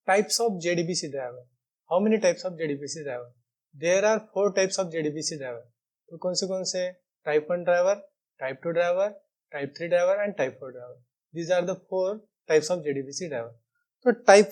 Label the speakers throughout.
Speaker 1: types of JDBC driver. How many types of JDBC driver? There are 4 types of JDBC driver. तो कौन से type 1 driver, type 2 driver, type 3 driver and type 4 driver. These are the 4 types of JDBC driver. तो type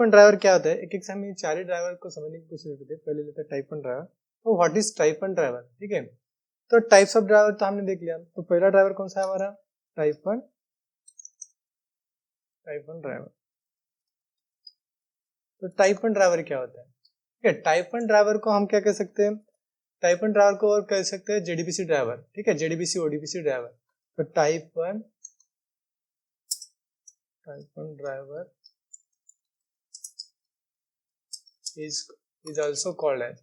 Speaker 1: 1 driver क्या होता है? एक से हम ये 4 ड्राइवर को समझने की कोशिश करते हैं. पहले लेते हैं type 1 driver. तो what is type 1 driver? ठीक है. तो types of driver तो हमने देख लिया. तो पहला ड्राइवर कौन सा है हमारा? type 1 driver. तो टाइप 1 ड्राइवर क्या होता है? ठीक है, टाइप 1 ड्राइवर को हम क्या कह सकते हैं? टाइप 1 ड्राइवर को और कह सकते हैं जेडीबीसी ड्राइवर. ठीक है, जेडीबीसी ओडीबीसी ड्राइवर. तो type 1 driver is also called as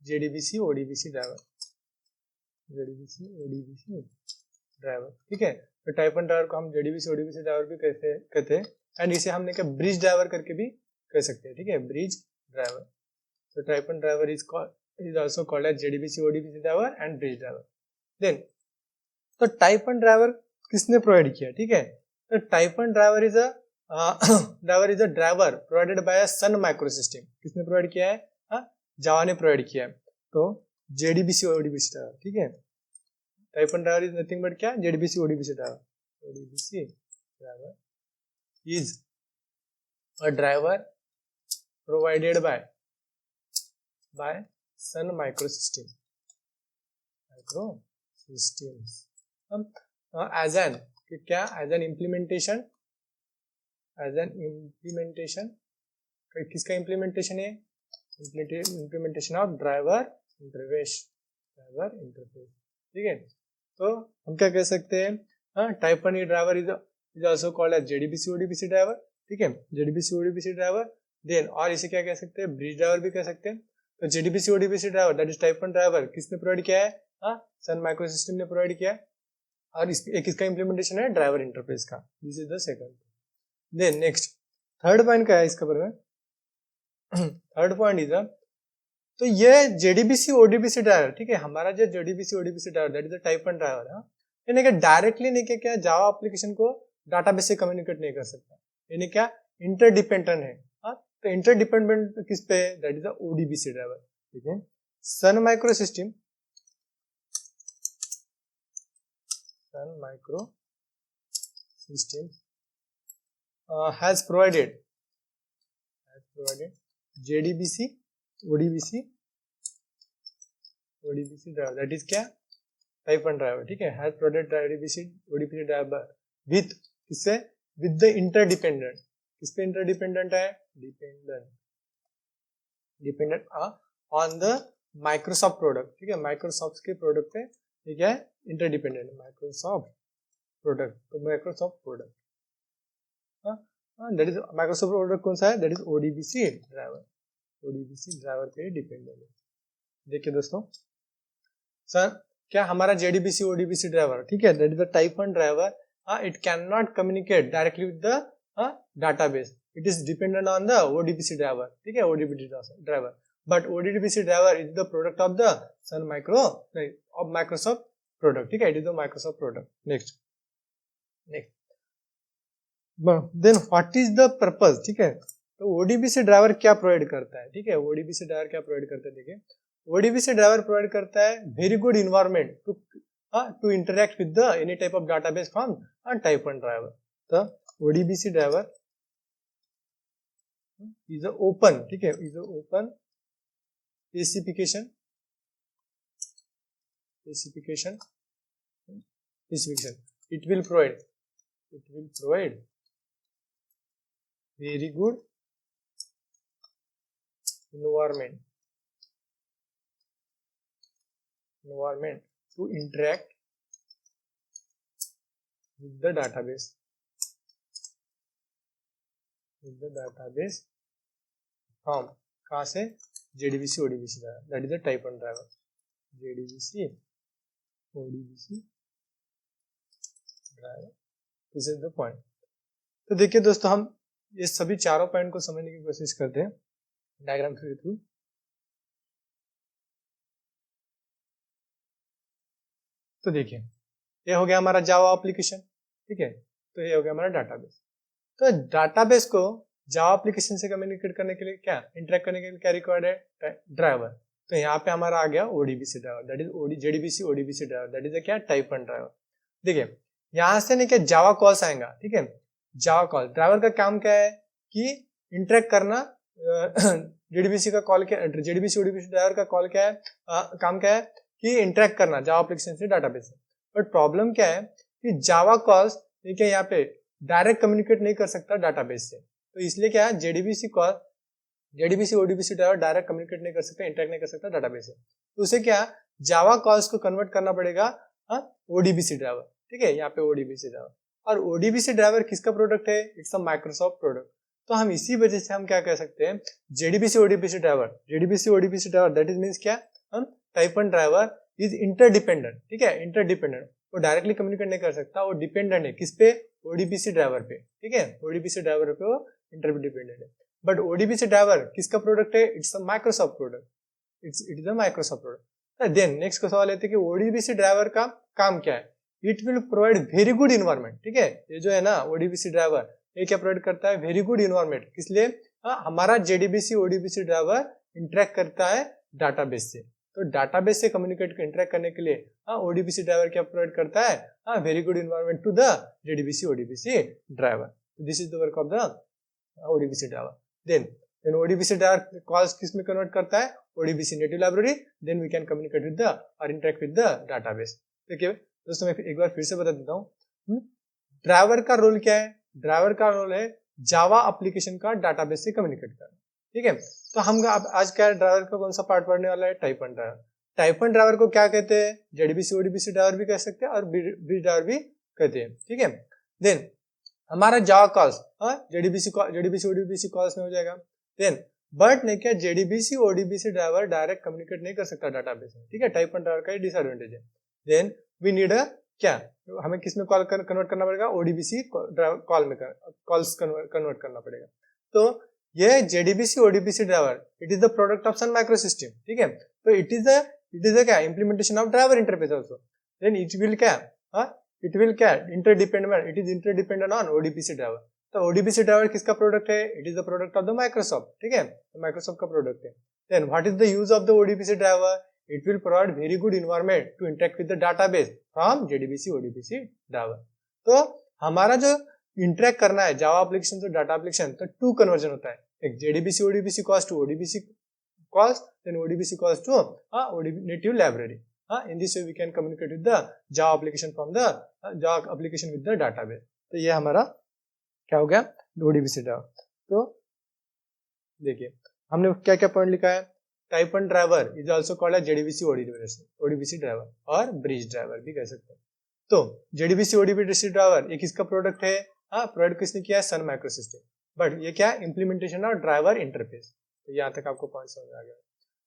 Speaker 1: JDBC ODBC driver. JDBC ODBC driver. ठीक है, तो टाइप 1 ड्राइवर को हम जेडीबीसी ओडीबीसी ड्राइवर भी कहते हैं. एंड इसे हमने क्या ब्रिज ड्राइवर करके भी कह सकते हैं. ठीक है, ब्रिज ड्राइवर. तो type 1 driver is also called as JDBC ODBC driver and bridge driver. Then तो टाइप 1 ड्राइवर किसने प्रोवाइड किया? ठीक है, तो type 1 driver is a driver provided by a Sun micro System. किसने प्रोवाइड किया है? जावा ने प्रोवाइड किया है. तो जेडीबीसी ओडीबीसी ड्राइवर. ठीक है, type 1 driver is nothing but क्या? JDBC ODBC driver. ODBC driver is a driver provided by Sun Microsystems. As an implementation किसका implementation है? implementation of driver interface. ठीक है, तो हम क्या कह सकते हैं? Type 1 driver is also called as JDBC ODBC driver. ठीक है, JDBC ODBC driver. देन और इसे क्या कह सकते हैं? ब्रिज ड्राइवर भी कह सकते हैं. तो JDBC ODBC driver that is type 1 driver किसने प्रोवाइड किया है? सन माइक्रो सिस्टम ने प्रोवाइड किया है. और इसका इंप्लीमेंटेशन है ड्राइवर इंटरफेस का. This is the second. Then next third point क्या है इसका बारे में? थर्ड पॉइंट इज तो ये JDBC ODBC ड्राइवर. ठीक है, हमारा जो JDBC ODBC driver that is the type 1 driver है. यानी कि डायरेक्टली नहीं क्या जावा एप्लीकेशन को डाटाबेस से कम्युनिकेट नहीं कर सकता. यानी क्या? इंटरडिपेंडेंट है. तो इंटरडिपेंडेंट किस पे? That is the ODBC driver. ठीक है, Sun micro system has provided JDBC ODBC driver. That is क्या? Type 1 driver. ठीक है, has provided JDBC ODBC driver with किससे? With the interdependent. किस पे इंटरडिपेंडेंट है? Dependent on the Microsoft product. ठीक है, माइक्रोसॉफ्ट के प्रोडक्ट पे ठीक है इंटरडिपेंडेंट. Microsoft product. तो Microsoft product that is Microsoft product कौन सा है? That is ODBC driver. ODBC driver पे डिपेंडेंट है. देखिए दोस्तों, सर क्या हमारा जेडीबीसी ओडीबीसी ड्राइवर. ठीक है, that is the type 1 driver. It cannot communicate directly with the database. It is dependent on the ODBC driver. ठीक है, ODBC driver. But ODBC driver is the product of the Sun Micro of Microsoft product. ठीक है, it is the Microsoft product. Next. Then what is the purpose? ठीक है, तो ODBC driver क्या provide करता है? ठीक है, ODBC ड्राइवर क्या प्रोवाइड करता है? देखिए, ODBC ड्राइवर प्रोवाइड करता है very good environment to interact with the any type of database from a type 1 driver. The ODBC driver is a open. ठीक है, is a open specification. It will provide very good environment to interact with the database from कहाँ से? JDBC ODBC driver. That is the type 1 driver. JDBC ODBC driver. This is the point. तो देखिए दोस्तों, हम ये सभी चारों point को समझने की कोशिश करते हैं डायग्राम के थ्रू. तो देखिए, ये हो गया हमारा जावा एप्लीकेशन. ठीक है, तो ये हो गया हमारा डाटाबेस. तो डाटाबेस को जावा एप्लीकेशन से कम्युनिकेट करने के लिए क्या, इंटरेक्ट करने के लिए क्या रिक्वायर्ड है, ड्राइवर। तो यहाँ पे हमारा आ गया ODBC driver, that is JDBC ODBC driver, that is क्या, टाइप 1 ड्राइवर। देखिए यहाँ से नहीं क्या जावा कॉल्स आएगा, ठीक है। जावा कॉल ड्राइवर का काम क्या है कि इंटरेक्ट करना, जेडीबीसी का कॉल क्या, जेडीबीसी ओडीबीसी ड्राइवर का कॉल क्या है, काम क्या है कि इंटरेक्ट करना जावा एप्लीकेशन से डाटाबेस से। बट प्रॉब्लम क्या है कि जावा कॉल्स ठीक है यहाँ पे डायरेक्ट कम्युनिकेट नहीं कर सकता डाटाबेस से, तो इसलिए क्या है JDBC call, JDBC ODBC driver direct communicate नहीं कर सकता, इंटरेक्ट नहीं कर सकता डाटाबेस से, तो उसे क्या जावा कॉल्स को कन्वर्ट करना पड़ेगा ओडीबीसी ड्राइवर, ठीक है, यहाँ पे ओडीबीसी ड्राइवर। और ओडीबीसी ड्राइवर किसका प्रोडक्ट है, इट्स अ माइक्रोसॉफ्ट प्रोडक्ट। तो हम इसी वजह से हम क्या कह सकते हैं, JDBC ODBC driver, JDBC ODBC driver that is means क्या, हम टाइप 1 ड्राइवर इज इंटरडिपेंडेंट, ठीक है, इंटरडिपेंडेंट, वो डायरेक्टली कम्युनिकेट नहीं कर सकता, वो डिपेंडेंट है किस पे, ओडीबीसी ड्राइवर पे, ठीक है, ओडीबीसी ड्राइवर पे वो इंटरडिपेंडेंट है। बट ओडीबीसी ड्राइवर किसका प्रोडक्ट है, it's a Microsoft product, it is a Microsoft product. Then next का सवाल लेते हैं कि ओडीबीसी ड्राइवर का काम क्या है, it will provide very good environment, ठीक है, ये जो है ना ओडीबीसी ड्राइवर, ये क्या प्रोवाइड करता है, वेरी गुड इन्वायरमेंट, किसलिए, हमारा जेडीबीसी ओडीबीसी ड्राइवर इंटरेक्ट करता है डाटाबेस से, तो डाटाबेस से कम्युनिकेट इंटरेक्ट करने के लिए ओडीबीसी ड्राइवर क्या प्रोवाइड करता है, very good environment to the JDBC ODBC driver, this is the work of the ODBC driver. then ODBC driver calls किस में कन्वर्ट करता है, ODBC native library, then we can communicate with the और interact with the database. देखिए दोस्तों मैं एक बार फिर से बता देता हूँ, ड्राइवर का रोल क्या है, ड्राइवर का रोल है जावा एप्लीकेशन का डाटाबेस से कम्युनिकेट करना, ठीक है। तो हम आज क्या ड्राइवर का कौन सा पार्ट पढ़ने वाला है, टाइप 1 ड्राइवर। टाइप 1 ड्राइवर को क्या कहते हैं, जेडीबीसी ओडीबीसी ड्राइवर भी कह सकते हैं और ब्रिज ड्राइवर भी कहते हैं, ठीक है। देन हमारा Java calls JDBC ODBC calls में हो जाएगा। देन बट नहीं क्या, JDBC ODBC driver direct communicate नहीं कर सकता डाटाबेस में, ठीक है, टाइप 1 ड्राइवर का डिसएडवांटेज है। देन वी नीड अ क्या, हमें किस में कॉल कन्वर्ट करना पड़ेगा, ओडीबीसी कॉल में कॉल्स कन्वर्ट करना पड़ेगा। तो ये JDBC ODBC driver it is the product of Sun micro System, ठीक है, तो इट इज द क्या implementation of driver interface also. Then it will क्या, इट विल क्या, interdependent, it is interdependent on ODBC driver. तो ODBC driver किसका product है, it is the product of the Microsoft, ठीक है, माइक्रोसॉफ्ट का product है। Then what is the use of the ODBC driver, it will provide very good environment to interact with the database from JDBC ODBC driver। तो हमारा जो interact करना है Java application से डाटा एप्लीकेशन, तो 2 conversion होता है, एक JDBC ODBC calls to ODBC calls, then ODBC calls to native library. In this way we can communicate with the Java application from the Java application with the database। तो ये हमारा क्या हो गया, ओडीबीसी ड्राइवर। तो देखिए हमने क्या क्या पॉइंट लिखा है, type 1 driver is also called as JDBC ODBC driver और ब्रिज ड्राइवर भी कह सकते हैं। तो जेडीबीसी ओडीबीसी ड्राइवर एक इसका प्रोडक्ट है, प्रोवाइड किसने किया है, सन माइक्रो सिस्टम, बट ये क्या इंप्लीमेंटेशन ऑफ ड्राइवर इंटरफेस। तो यहाँ तक आपको पॉइंट समझ आ गया।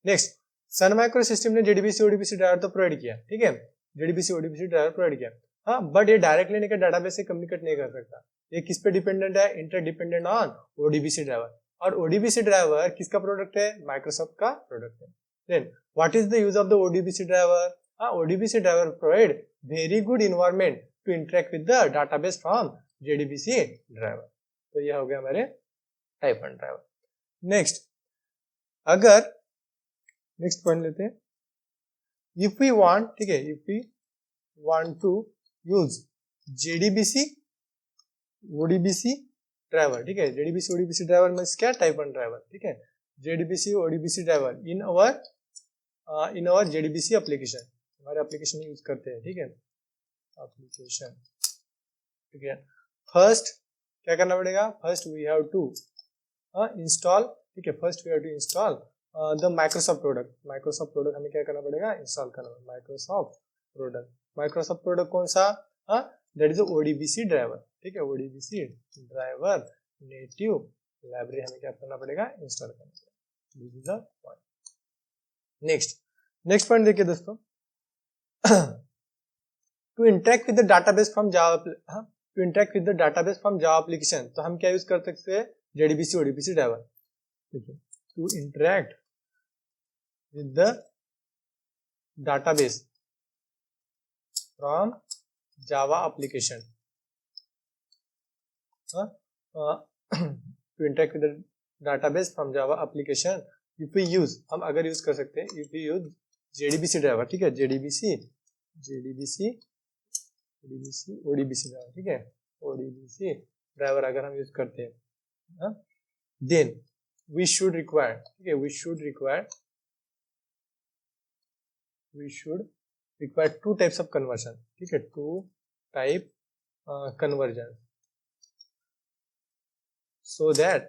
Speaker 1: नेक्स्ट, सन माइक्रो सिस्टम ने जेडीबीसी ओडीबीसी ड्राइवर तो प्रोवाइड किया, ठीक है, जेडीबीसी ओडीबीसी ड्राइवर प्रोवाइड किया, बट ये डायरेक्टली लेकर डाटाबेस से कम्युनिकेट नहीं कर सकता, ये किस पे डिपेंडेंट है, इंटरडिपेंडेंट ऑन ओडीबीसी ड्राइवर। और ओडीबीसी ड्राइवर किसका प्रोडक्ट है, माइक्रोसॉफ्ट का प्रोडक्ट है। Then what is the use of the ODBC driver, ODBC driver provide very good environment to interact with the database from JDBC driver. तो ये हो गया हमारे टाइप 1 ड्राइवर। नेक्स्ट, अगर नेक्स्ट पॉइंट लेते हैं, इफ वी वांट, ठीक है, if we want to use JDBC ODBC driver, ठीक है, जेडीबीसी ओडीबीसी ड्राइवर मींस क्या, टाइप 1 ड्राइवर, ठीक है, JDBC ODBC driver in our JDBC application, हमारे एप्लीकेशन यूज करते हैं, ठीक है, एप्लीकेशन, ठीक है। फर्स्ट क्या करना पड़ेगा, first we have to install, ठीक है, first we have to install the Microsoft product हमें क्या करना पड़ेगा, इंस्टॉल करना पड़ेगा माइक्रोसॉफ्ट प्रोडक्ट कौन सा, दैट इज ओडीबीसी ड्राइवर, ठीक है, ओडीबीसी ड्राइवर नेटिव लाइब्रेरी हमें क्या करना पड़ेगा, इंस्टॉल करना पड़ेगा। This is the point. Next point देखिए दोस्तों, to interact with the database from Java, to interact with the database from Java application, तो हम क्या यूज कर सकते हैं, जेडीबीसी ओडीबीसी ड्राइवर, ठीक है, to interact with the database from Java application, to interact with the database from Java application, if we use, हम अगर यूज कर सकते हैं if we use JDBC driver, ठीक है, JDBC ODBC ड्राइवर, ठीक है, ODBC ड्राइवर अगर हम यूज करते हैं, देन वी शुड रिक्वायर, ठीक है, we should require two types of conversion, ठीक है, two type conversion, so that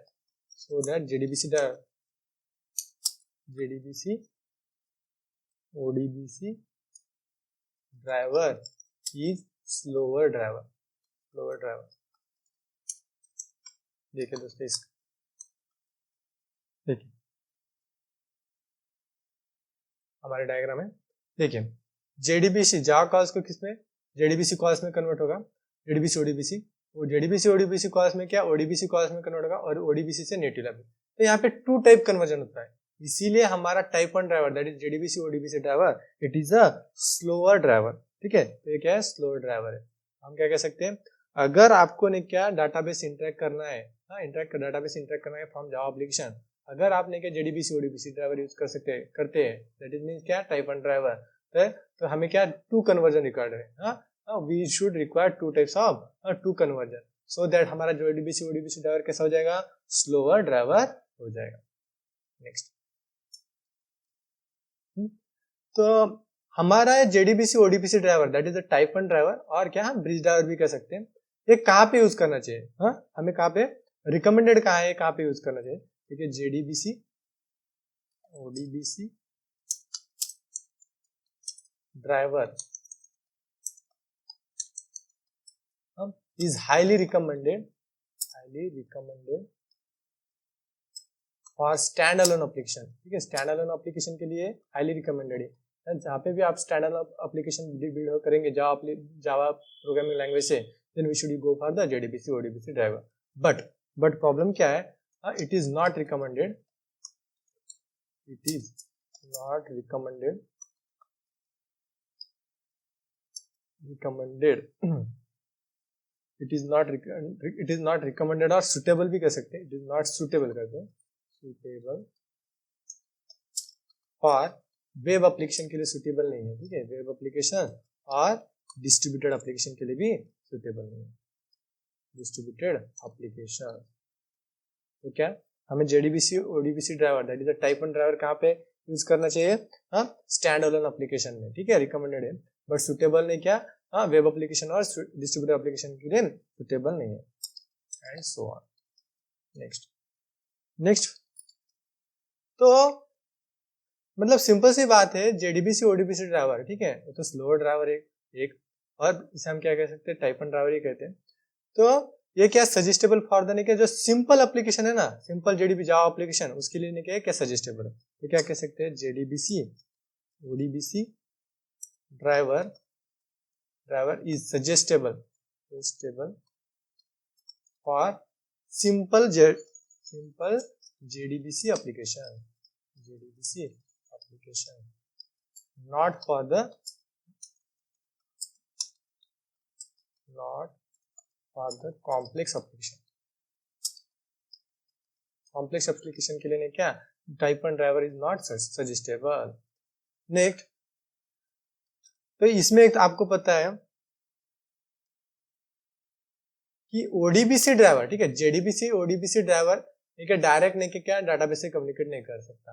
Speaker 1: JDBC ODBC driver is slower driver. देखिए दोस्तों, इसका देखिए हमारे डायग्राम है, देखिए JDBC जावा कॉल्स को किसमें, JDBC कॉल्स में कन्वर्ट होगा, JDBC ODBC, वो JDBC ODBC कॉल्स में क्या, ODBC कॉल्स में कन्वर्ट होगा, और ODBC से नेटिव लेवल। तो यहाँ पे टू टाइप कन्वर्जन होता है, इसीलिए हमारा type 1 driver that is JDBC ODBC driver, it is a slower driver, ठीक है। तो ये क्या है, स्लोअर ड्राइवर है। हम क्या कह सकते हैं, अगर आपको ने क्या डाटाबेस इंटरेक्ट करना है, डाटाबेस इंटरेक्ट करना है फ्रॉम जावा एप्लीकेशन, अगर आपने क्या JDBC ODBC ड्राइवर यूज करते हैं दैट इज मींस क्या, टाइप 1 ड्राइवर, तो हमें क्या टू कन्वर्जन रिक्वायर्ड है, we should require two types of two conversion, so that हमारा जो JDBC ODBC ड्राइवर कैसा हो जाएगा, स्लोअर ड्राइवर हो जाएगा। नेक्स्ट, तो हमारा JDBC ODBC driver that is a type 1 driver, और क्या हम ब्रिज ड्राइवर भी कह सकते हैं। ये कहाँ पे यूज करना चाहिए, हमें कहाँ पे रिकमेंडेड कहाँ है, कहाँ पे यूज करना चाहिए, ठीक है, JDBC ODBC driver is highly recommended for standalone application, ठीक है, standalone application के लिए highly recommended है। जहाँ पे भी आप standalone application बिल्ड करेंगे जावा प्रोग्रामिंग लैंग्वेज से, then we should go for the JDBC ODBC driver, but problem क्या है, it is not recommended it is not recommended और suitable भी कह सकते हैं, it is not suitable करते हैं, suitable for वेब एप्लीकेशन के लिए suitable नहीं है, ठीक है, वेब एप्लीकेशन और डिस्ट्रीब्यूटेड एप्लीकेशन के लिए भी suitable नहीं है, डिस्ट्रीब्यूटेड एप्लीकेशन। तो क्या हमें JDBC ODBC driver that is a type 1 driver कहाँ पे यूज करना चाहिए, स्टैंड अलोन एप्लीकेशन में, ठीक है, रिकमेंडेड है, बट सुटेबल नहीं क्या, वेब एप्लीकेशन और डिस्ट्रीब्यूटेड एप्लीकेशन के लिए सुटेबल नहीं है, एंड सो ऑन। नेक्स्ट, तो मतलब सिंपल सी बात है, JDBC ODBC ड्राइवर, ठीक है, तो स्लोअर ड्राइवर एक और इसे हम क्या कह सकते हैं, टाइप 1 ड्राइवर ही कहते हैं। तो ये क्या सजेस्टेबल फॉर द क्या जो सिंपल एप्लीकेशन है ना, सिंपल JDBC जावा एप्लीकेशन, उसके लिए क्या सजेस्टेबल है, तो क्या कह सकते हैं, JDBC ODBC driver is suggestible for simple JDBC application, not for the complex application। complex application के लिए क्या, type 1 driver is not suggestible. Next, तो इसमें एक आपको पता है कि ODBC ड्राइवर, ठीक है, JDBC ODBC ड्राइवर ठीक है, डायरेक्ट नहीं क्या डाटाबेस से कम्युनिकेट नहीं कर सकता,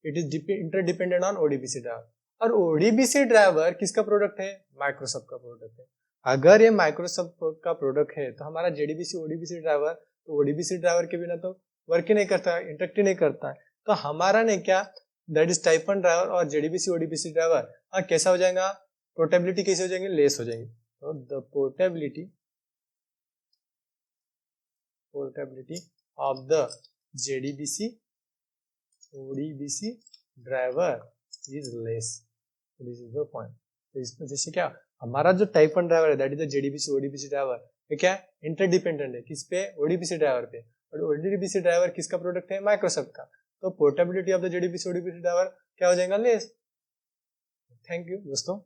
Speaker 1: it is interdependent on ODBC driver. और ODBC ड्राइवर किसका प्रोडक्ट है, माइक्रोसॉफ्ट का प्रोडक्ट है। अगर ये माइक्रोसॉफ्ट का प्रोडक्ट है तो हमारा JDBC ODBC ड्राइवर तो ODBC ड्राइवर के बिना तो वर्क ही नहीं करता, इंटरेक्ट ही नहीं करता है। तो हमारा ने क्या दैट इज टाइप 1 ड्राइवर और JDBC ODBC ड्राइवर कैसा हो जाएगा, पोर्टेबिलिटी कैसे हो जाएंगे, लेस हो जाएंगे। तो the portability of the JDBC ODBC driver is less, this is the point. तो इसमें जैसे क्या हमारा जो टाइप 1 ड्राइवर है that is the JDBC ODBC driver, ये क्या इंटरडिपेंडेंट है किस पे, ODBC ड्राइवर पे, और ODBC ड्राइवर किसका प्रोडक्ट है, माइक्रोसॉफ्ट का। तो portability of the JDBC ODBC driver क्या हो जाएगा, लेस। थैंक यू दोस्तों।